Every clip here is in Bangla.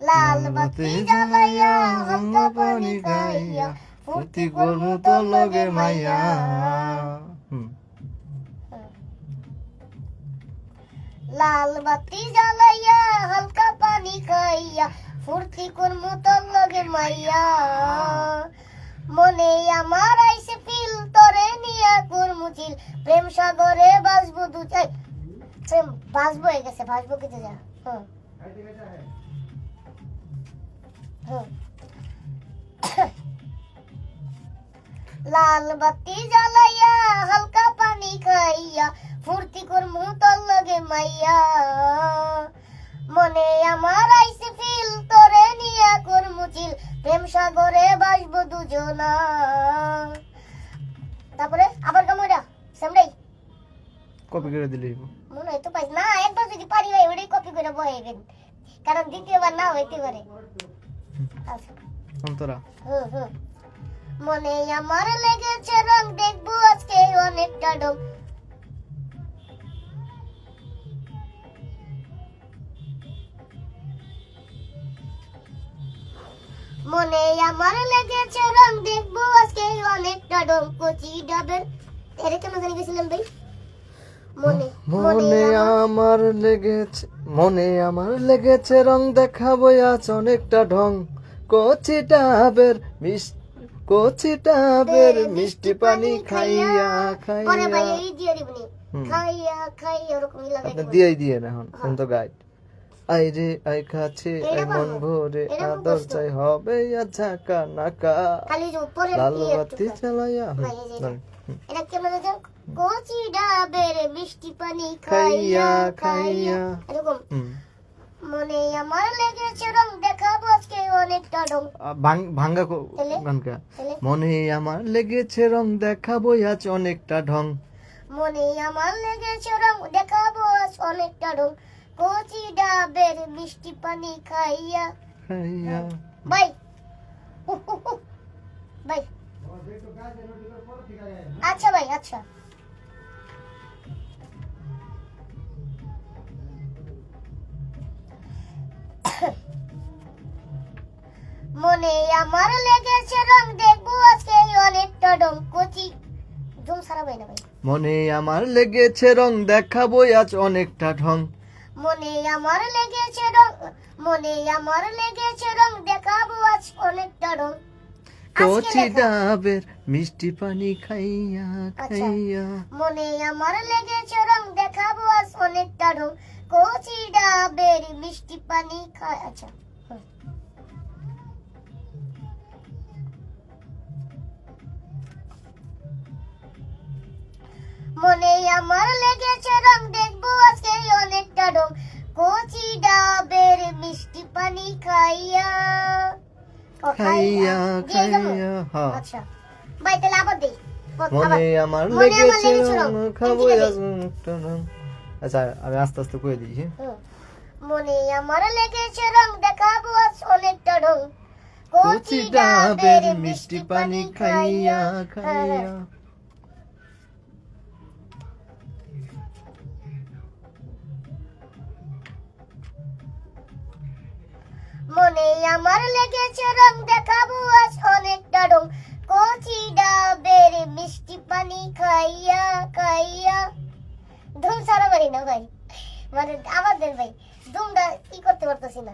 লাল বাতি জ্বালাইয়া হালকা পানি খাইয়া ফুর্তি করবো তোর লগে মাইয়া। লাল বাতি জ্বালাইয়া হালকা পানি খাইয়া ফুর্তি করবো তোর লগে মাইয়া। মনে আমার আইসে ফিল তোরে নিয়া করমু চিল প্রেম সাগরে বাসবো দু চাই বাসবো হয়ে গেছে বাসবো কেটে যা। লাল বাতি জ্বালাইয়া হালকা পানি খাইয়া ফুর্তি করমু তোর লগে মাইয়া। মনে আমার আইসে ফিল তোরে নিয়া করমু চিল প্রেম সাগরে বাসবো দুজনা। তারপরে আবার কামড়া সামনেই কপি করে দিলি মনে হয় তো পাইস না একবার যদি পারি ভাই ওটাই কপি করে বসাইবেন কারণ দ্বিতীয়বার না হইতে পারে। আচ্ছা অন্তরা মনে আমার লেগেছে রং দেখবো আজকে অনেকটা ঢং। মনে আমার লেগেছে রং দেখবো আজকে অনেকটা ঢং কচি ডাবের এর কেন জানি গেছিলাম ভাই। মনে আমার লেগেছে রং দেখাবো আজ অনেকটা ঢং কচি ডাবের মিষ্টি পানি খাইয়া দিয়ে না এখন তো গাইড আই রে আই খাচ্ছে আই মন ভরে আদর চাই হবে ঝাঁকা নাকা লাল বাতি জ্বালাইয়া। এটা কেমন কচি ডাবের মিষ্টি পানি খাইয়া খাইয়া এরকম। মনে আমার লেগেছে রং দেখাবো আজকে অনেকটা ঢং ভাঙ্গা গানকা। মনে আমার লেগেছে রং দেখাবো আজ অনেকটা ঢং। মনে আমার লেগেছে রং দেখাবো আজ অনেকটা ঢং কচি ডাবের মিষ্টি পানি খাইয়া খাইয়া। বাই বাই আচ্ছা ভাই আচ্ছা। মনে আমার লেগেছে রং দেখবো আজকে অনেকটা ঢং কচি জুম সারা ভাই না ভাই। মনে আমার লেগেছে রং দেখাবো আজ অনেকটা ঢং। মনে আমার লেগেছে রং দেখাবো আজ অনেকটা ঢং কচি ডাবের মিষ্টি পানি খাইয়া খাইয়া। মনে আমার লেগেছে রং দেখাবো আজ অনেকটা ঢং কচি ডাবের মিষ্টি পানি খাই। আচ্ছা মনে আমার লেগেছে রং দেখবো আজকে অনেকটা ঢং কচি ডাবের মিষ্টি পানি খাইয়া খাইয়া খাইয়া। আচ্ছা ভাই তাহলে আবার দেই। মনে আমার লেগেছে রং খাবো আজ অনেকটা ঢং। আচ্ছা আমি আস্তে আস্তে কয়ে দিই। মনে আমার লেগেছে রং দেখাবো আজ অনেকটা ঢং কচি ডাবের মিষ্টি পানি খাইয়া খাইয়া। মনে আমার লেগেছে রং দেখাবো আজ অনেকটা ঢং কচি ডাবের মিষ্টি পানি খাইয়া খাইয়া। ধুম সারা পারি না ভাই মানে আমাদের ভাই ধুমটা কি করতে পারতেছি না।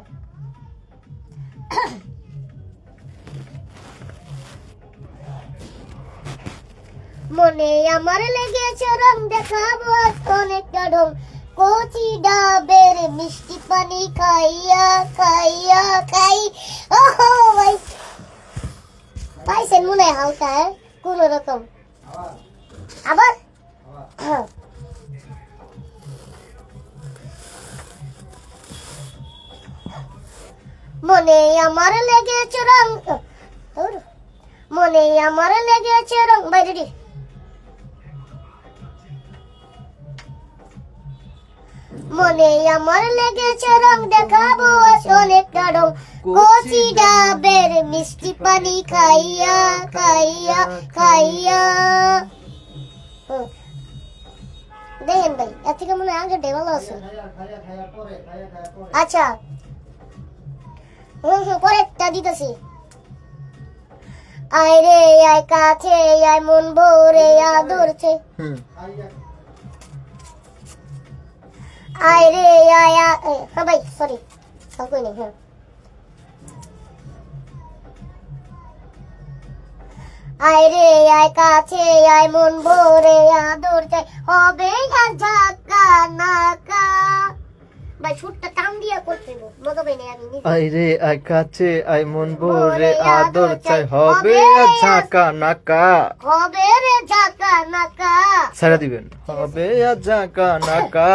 মনে আমার লেগেছে রং দেখাবো আজ অনেকটা ঢং কচি ডাবের মিষ্টি পানি খাইয়া খাইয়া খাই। ও ভাই পাইছেন মনে হয় হালকা কোন রকম আবার। মনে আমার লেগেছে রং মনে আমার লেগেছে রং বাইরে মনে আমার লেগেছে রং দেখাবো আজ অনেকটা ঢং কচি ডাবের মিষ্টি পানি খাইয়া খাইয়া খাইয়া। দেখেন ভাই এর থেকে মনে হয় আগে ভালো আছে আচ্ছা পরেরটা দিতেছি আয় রে আয় কাছে আয় মন ভরে আদরছে আয় রে আয় হ্যাঁ ভাই সরি কই নেই হ্যাঁ আয় রে আয় কাছে আয় মন ভরে আদর চাই হবে ঝাকা নাকা ভাই শুটটা টান দিয়া করতে মজা পাই না আমি আয় রে আয় কাছে আয় মন ভরে আদর চাই হবে ঝাকা নাকা হবে রে ঝাকা নাকা সারা দিবেন হবে ঝাকা নাকা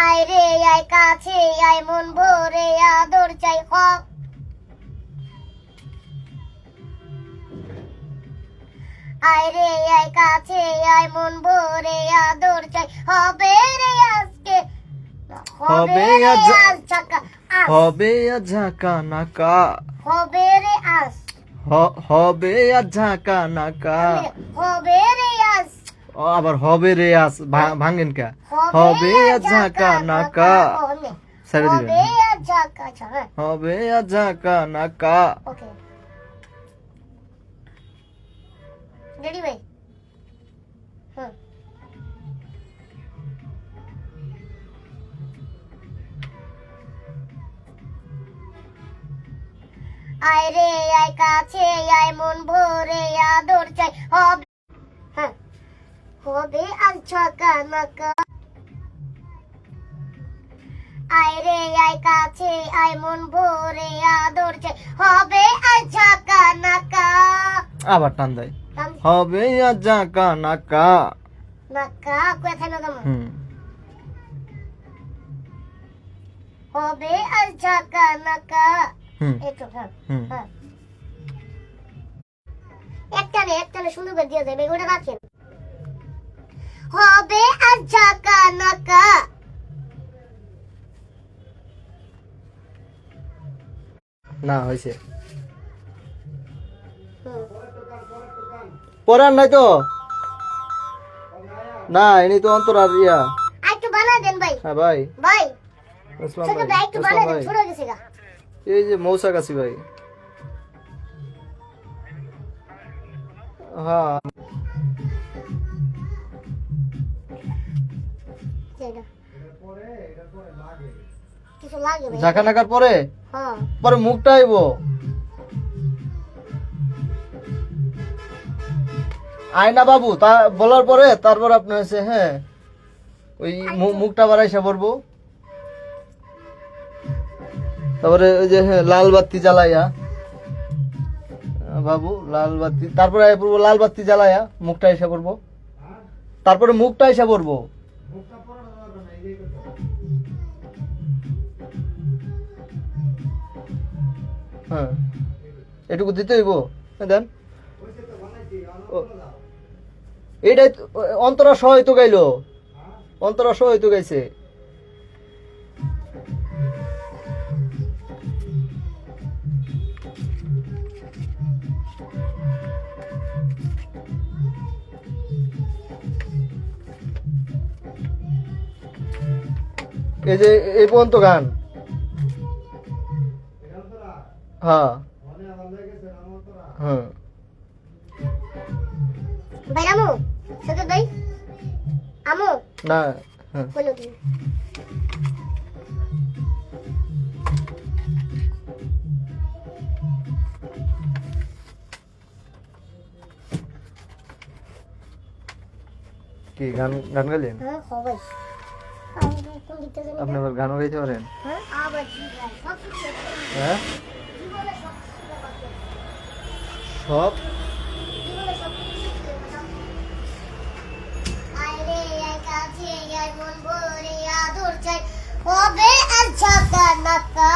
আয় রে আয় কাছে আয় মন ভরে আদর চাই আয় রে আয় কাছে আয় মন ভরে আদর চাই হবে রে আজকে হবে ঝাকা হবে ঝাকা নাকা হবে রে আজ হবে ঝাকা নাকা হবে রে আজ আবার হবে রে আস ভাঙেন কা হবে ঝাকা নাকা সারা দিবেন হবে ঝাকা হবে ঝাকা নাকা ওকে রেডি ভাই হ্যাঁ আয় রে আয় কাছে আয় মন ভরে আদর চাই হবে হ্যাঁ হবে আজ ঝাকা নাকা আয় রে আয় কাছে আয় মন ভরে আদর চাই হবে আজ ঝাকা নাকা আবার টান দেয় হবে ঝাকা নাকা নাকা কোথায় না দাম হবে আজ ঝাকা নাকা একটু হ্যাঁ হ্যাঁ একটানে সুন্দর করে দিয়ে দেবে ওটা রাখেন হবে আজ ঝাকা নাকা না হয়েছে পরার নাই তো না এনি তো অন্তর আর ইয়া একটু বানা দেন ভাই হ্যাঁ ভাই ভাই আসসালাম ছোট ভাই ভাই একটু বানা দেন ছোট গেছে গা এই যে মৌসা কাছি ভাই হ্যাঁ কিছু লাগে ভাই ঝাঁকা নাকার পরে হ্যাঁ পরে মুখটা আইবো আয়না বাবু তা বলার পরে তারপর আপনার হচ্ছে হ্যাঁ ওই মুখটা বাড়াইসা পড়বো তারপরে ওই যে হ্যাঁ লাল বাতি জ্বালাইয়া বাবু লাল বাতি তারপরে আইয়া পড়বো লাল বাতি জ্বালাইয়া মুখটা এসে পড়বো তারপরে মুখটা এসে পড়বো হ্যাঁ এটুকু দিতে হইব দেন এইটাই অন্তরা সহ তো গাইলো অন্তরা সহ তো গাইছে এই যে এই পর্যন্ত গান হ্যাঁ হ্যাঁ ভাই আমু সকে ভাই আমু না হ্যাঁ বলো কি কি গান গান গাইলেন হ্যাঁ হবে আপনি আবার গানও গাইতে পারেন হ্যাঁ আবার সব কিছু হ্যাঁ জীবনে সব সব জীবনে সব কিছু আয় রে আয় কাছে আয় মন ভরে আদর চাই হবে আজ ঝাকা নাকা